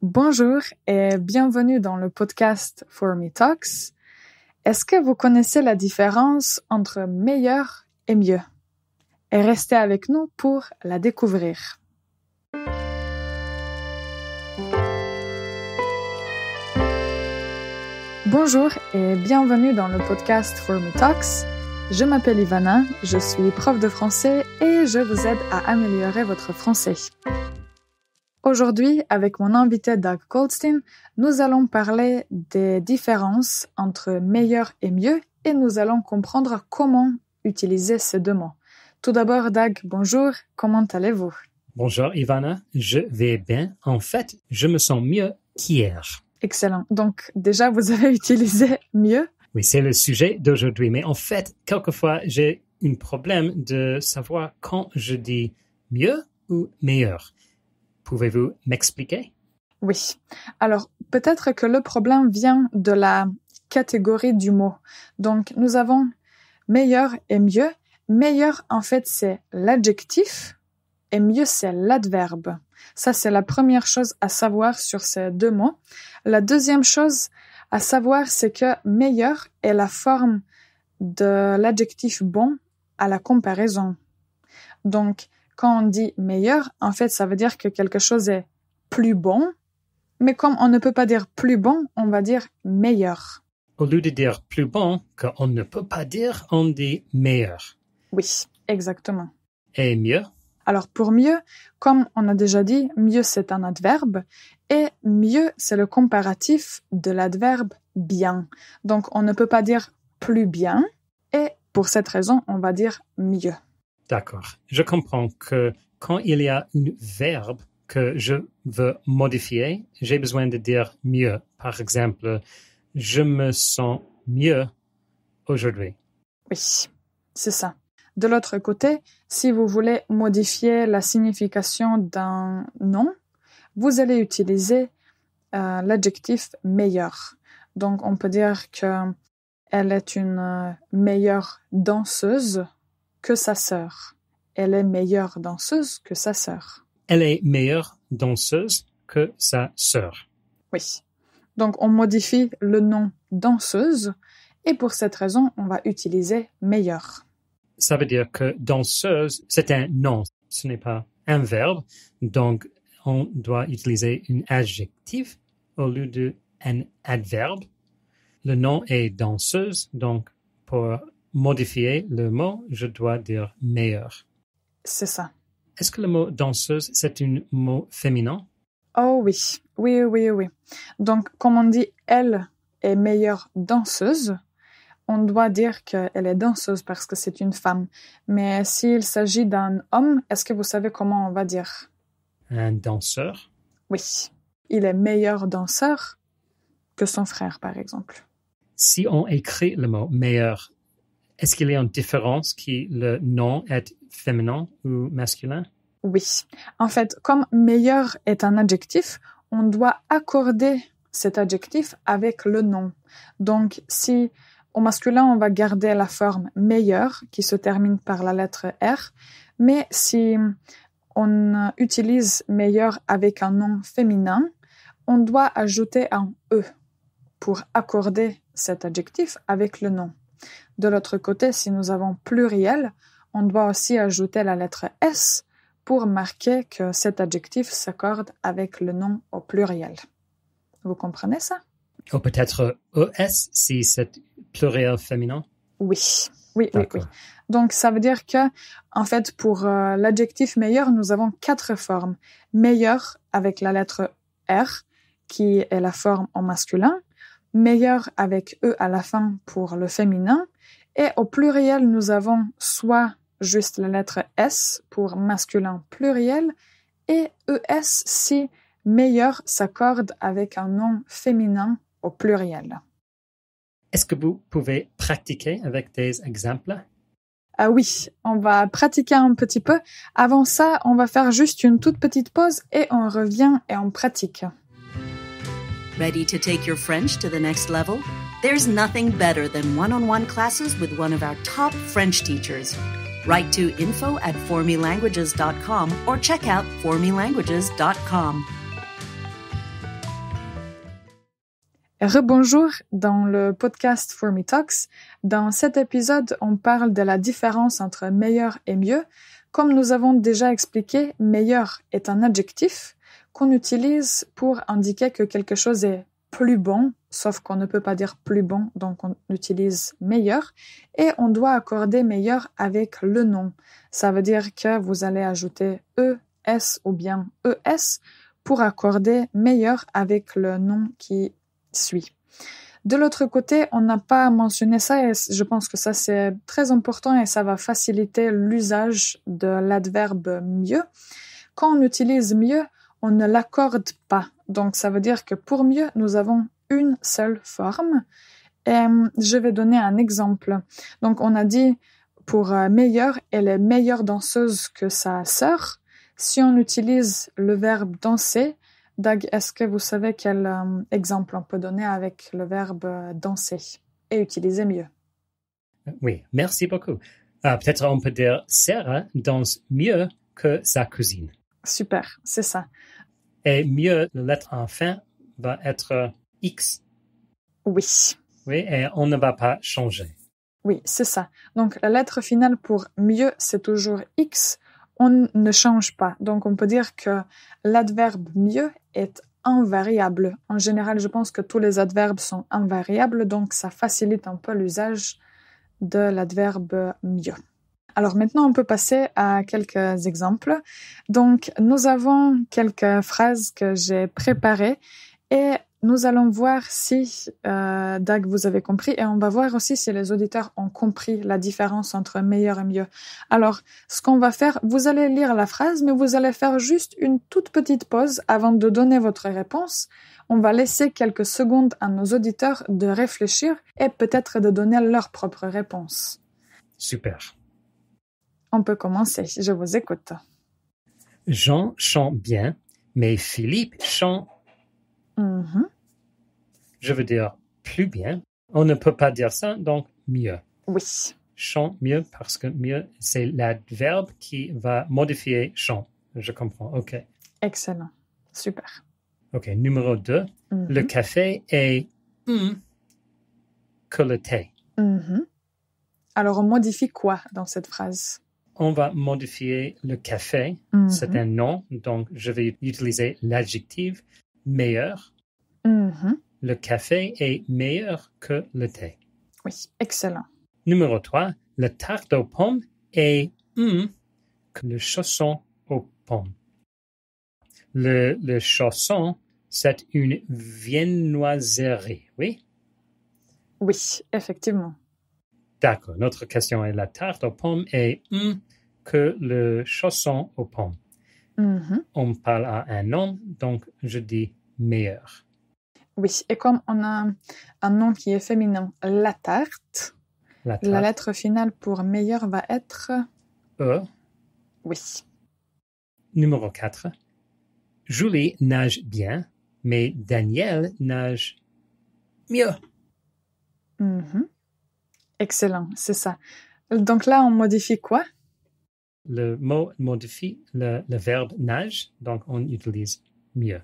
Bonjour et bienvenue dans le podcast For Me Talks. Est-ce que vous connaissez la différence entre meilleur et mieux? Et restez avec nous pour la découvrir. Bonjour et bienvenue dans le podcast For Me Talks. Je m'appelle Ivana, je suis prof de français et je vous aide à améliorer votre français. Aujourd'hui, avec mon invité Doug Goldstein, nous allons parler des différences entre meilleur et mieux et nous allons comprendre comment utiliser ces deux mots. Tout d'abord, Doug, bonjour, comment allez-vous? Bonjour Ivana, je vais bien. En fait, je me sens mieux qu'hier. Excellent. Donc, déjà, vous avez utilisé mieux? Oui, c'est le sujet d'aujourd'hui. Mais en fait, quelquefois, j'ai un problème de savoir quand je dis mieux ou meilleur. Pouvez-vous m'expliquer? Oui. Alors, peut-être que le problème vient de la catégorie du mot. Donc, nous avons meilleur et mieux. Meilleur, en fait, c'est l'adjectif et mieux, c'est l'adverbe. Ça, c'est la première chose à savoir sur ces deux mots. La deuxième chose à savoir, c'est que meilleur est la forme de l'adjectif bon à la comparaison. Donc, quand on dit meilleur, en fait, ça veut dire que quelque chose est plus bon, mais comme on ne peut pas dire plus bon, on va dire meilleur. Au lieu de dire plus bon, qu'on ne peut pas dire, on dit meilleur. Oui, exactement. Et mieux? Alors pour mieux, comme on a déjà dit, mieux c'est un adverbe et mieux c'est le comparatif de l'adverbe bien. Donc on ne peut pas dire plus bien et pour cette raison, on va dire mieux. D'accord. Je comprends que quand il y a un verbe que je veux modifier, j'ai besoin de dire mieux. Par exemple, je me sens mieux aujourd'hui. Oui, c'est ça. De l'autre côté, si vous voulez modifier la signification d'un nom, vous allez utiliser l'adjectif meilleur. Donc, on peut dire qu'elle est une meilleure danseuse que sa sœur. Elle est meilleure danseuse que sa sœur. Elle est meilleure danseuse que sa sœur. Oui. Donc, on modifie le nom danseuse et pour cette raison, on va utiliser meilleur. Ça veut dire que danseuse, c'est un nom, ce n'est pas un verbe. Donc, on doit utiliser un adjectif au lieu d'un adverbe. Le nom est danseuse, donc pour modifier le mot, je dois dire meilleur. C'est ça. Est-ce que le mot danseuse, c'est un mot féminin? Oh oui, oui. Donc, comme on dit, elle est meilleure danseuse, on doit dire qu'elle est danseuse parce que c'est une femme. Mais s'il s'agit d'un homme, est-ce que vous savez comment on va dire? Un danseur? Oui, il est meilleur danseur que son frère, par exemple. Si on écrit le mot meilleur, est-ce qu'il y a une différence qui le nom est féminin ou masculin? Oui. En fait, comme meilleur est un adjectif, on doit accorder cet adjectif avec le nom. Donc, si au masculin, on va garder la forme meilleur qui se termine par la lettre R, mais si on utilise meilleur avec un nom féminin, on doit ajouter un E pour accorder cet adjectif avec le nom. De l'autre côté, si nous avons pluriel, on doit aussi ajouter la lettre S pour marquer que cet adjectif s'accorde avec le nom au pluriel. Vous comprenez ça? Ou peut-être ES si c'est pluriel féminin? Oui. Donc, ça veut dire que, en fait, pour l'adjectif meilleur, nous avons 4 formes. Meilleur avec la lettre R, qui est la forme en masculin. Meilleur avec E à la fin pour le féminin. Et au pluriel, nous avons soit juste la lettre S pour masculin pluriel et ES si meilleur s'accorde avec un nom féminin au pluriel. Est-ce que vous pouvez pratiquer avec des exemples? Ah oui, on va pratiquer un petit peu. Avant ça, on va faire juste une toute petite pause et on revient et on pratique. Ready to take your French to the next level? There's nothing better than one-on-one classes with one of our top French teachers. Write to info@formelanguages.com or check out formelanguages.com. Rebonjour dans le podcast For Me Talks. Dans cet épisode, on parle de la différence entre meilleur et mieux. Comme nous avons déjà expliqué, meilleur est un adjectif qu'on utilise pour indiquer que quelque chose est plus bon, sauf qu'on ne peut pas dire plus bon, donc on utilise meilleur, et on doit accorder meilleur avec le nom. Ça veut dire que vous allez ajouter ES ou bien ES pour accorder meilleur avec le nom qui suit. De l'autre côté, on n'a pas mentionné ça et je pense que ça c'est très important et ça va faciliter l'usage de l'adverbe mieux. Quand on utilise mieux, on ne l'accorde pas. Donc ça veut dire que pour mieux, nous avons une seule forme. Et je vais donner un exemple. Donc on a dit pour meilleure, elle est meilleure danseuse que sa sœur. Si on utilise le verbe danser, Dag, est-ce que vous savez quel exemple on peut donner avec le verbe danser et utiliser mieux? Oui, merci beaucoup. Peut-être on peut dire Sarah danse mieux que sa cousine. Super, c'est ça. Et mieux, la lettre en fin va être X. Oui. Oui, et on ne va pas changer. Oui, c'est ça. Donc la lettre finale pour mieux, c'est toujours X. On ne change pas. Donc, on peut dire que l'adverbe mieux est invariable. En général, je pense que tous les adverbes sont invariables, donc ça facilite un peu l'usage de l'adverbe mieux. Alors maintenant, on peut passer à quelques exemples. Donc, nous avons quelques phrases que j'ai préparées et nous allons voir si, Dag, vous avez compris et on va voir aussi si les auditeurs ont compris la différence entre meilleur et mieux. Alors, ce qu'on va faire, vous allez lire la phrase, mais vous allez faire juste une toute petite pause avant de donner votre réponse. On va laisser quelques secondes à nos auditeurs de réfléchir et peut-être de donner leur propre réponse. Super. On peut commencer, je vous écoute. Jean chante bien, mais Philippe chante... Je veux dire plus bien. On ne peut pas dire ça, donc mieux. Oui. Chante mieux parce que mieux, c'est l'adverbe qui va modifier chante. Je comprends, ok. Excellent, super. Ok, numéro 2. Le café est que le thé. Alors, on modifie quoi dans cette phrase? On va modifier le café. C'est un nom, donc je vais utiliser l'adjectif meilleur. Le café est meilleur que le thé. Oui, excellent. Numéro 3. La tarte aux pommes est que le chausson aux pommes. Le chausson, c'est une viennoiserie, oui? Oui, effectivement. D'accord. Notre question est la tarte aux pommes est que le chausson aux pommes. On parle à un nom, donc je dis meilleur. Oui, et comme on a un nom qui est féminin, la tarte, la lettre finale pour meilleur va être... E. Oui. Numéro 4. Julie nage bien, mais Daniel nage mieux. Excellent, c'est ça. Donc là, on modifie quoi? Le mot modifie le verbe nage, donc on utilise mieux.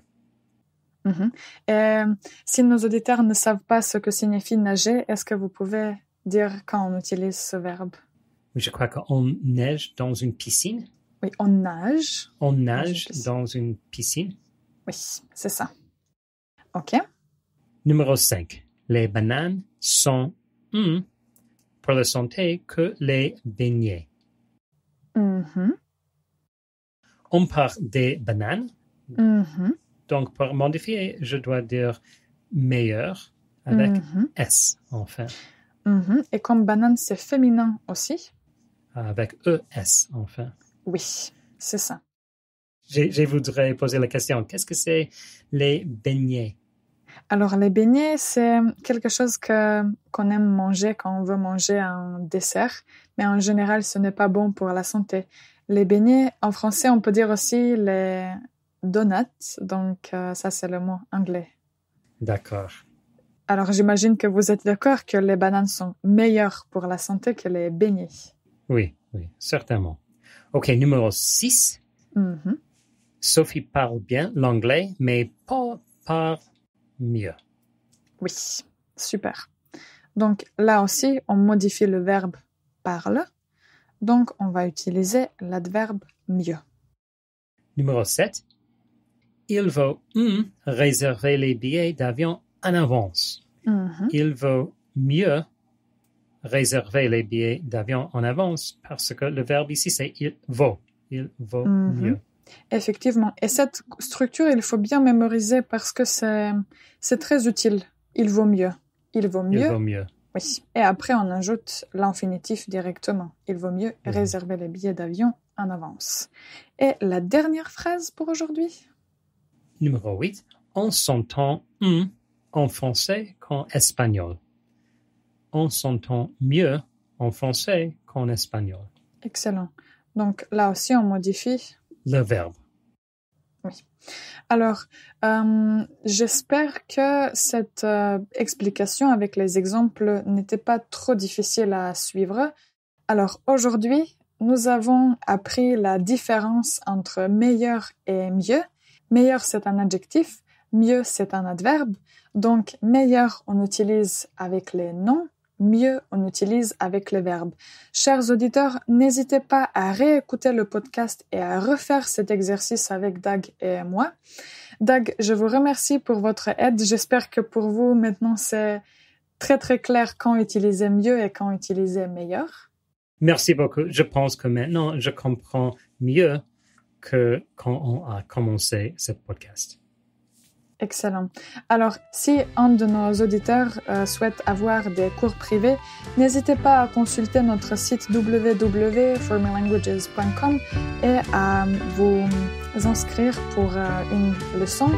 Et si nos auditeurs ne savent pas ce que signifie nager, est-ce que vous pouvez dire quand on utilise ce verbe? Je crois qu'on neige dans une piscine. Oui, on nage. On nage dans une piscine. Oui, c'est ça. OK. Numéro 5. Les bananes sont pour la santé que les beignets. On parle des bananes. Donc, pour modifier, je dois dire meilleur avec S, enfin. Et comme banane, c'est féminin aussi? Avec ES, enfin. Oui, c'est ça. Je voudrais poser la question, qu'est-ce que c'est les beignets? Alors, les beignets, c'est quelque chose qu'on aime manger quand on veut manger un dessert, mais en général, ce n'est pas bon pour la santé. Les beignets, en français, on peut dire aussi les donuts, donc ça, c'est le mot anglais. D'accord. Alors, j'imagine que vous êtes d'accord que les bananes sont meilleures pour la santé que les beignets. Oui, certainement. OK, numéro 6. Sophie parle bien l'anglais, mais pas parle mieux. Oui, super. Donc là aussi, on modifie le verbe parle. Donc on va utiliser l'adverbe mieux. Numéro 7. Il vaut réserver les billets d'avion en avance. Il vaut mieux réserver les billets d'avion en avance parce que le verbe ici, c'est il vaut. Il vaut mieux. Effectivement. Et cette structure, il faut bien mémoriser parce que c'est très utile. Il vaut mieux. Il vaut mieux. Il vaut mieux. Oui. Et après, on ajoute l'infinitif directement. Il vaut mieux réserver les billets d'avion en avance. Et la dernière phrase pour aujourd'hui? Numéro 8. On s'entend en français qu'en espagnol. On s'entend mieux en français qu'en espagnol. Excellent. Donc là aussi, on modifie le verbe. Oui. Alors, j'espère que cette explication avec les exemples n'était pas trop difficile à suivre. Alors aujourd'hui, nous avons appris la différence entre meilleur et mieux. Meilleur, c'est un adjectif, mieux, c'est un adverbe. Donc, meilleur, on utilise avec les noms, mieux, on utilise avec les verbes. Chers auditeurs, n'hésitez pas à réécouter le podcast et à refaire cet exercice avec Dag et moi. Dag, je vous remercie pour votre aide. J'espère que pour vous, maintenant, c'est très très clair quand utiliser mieux et quand utiliser meilleur. Merci beaucoup. Je pense que maintenant, je comprends mieux que quand on a commencé ce podcast. Excellent. Alors, si un de nos auditeurs souhaite avoir des cours privés, n'hésitez pas à consulter notre site www.formelanguages.com et à vous inscrire pour une leçon.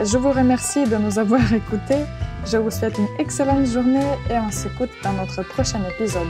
Je vous remercie de nous avoir écoutés. Je vous souhaite une excellente journée et on s'écoute dans notre prochain épisode.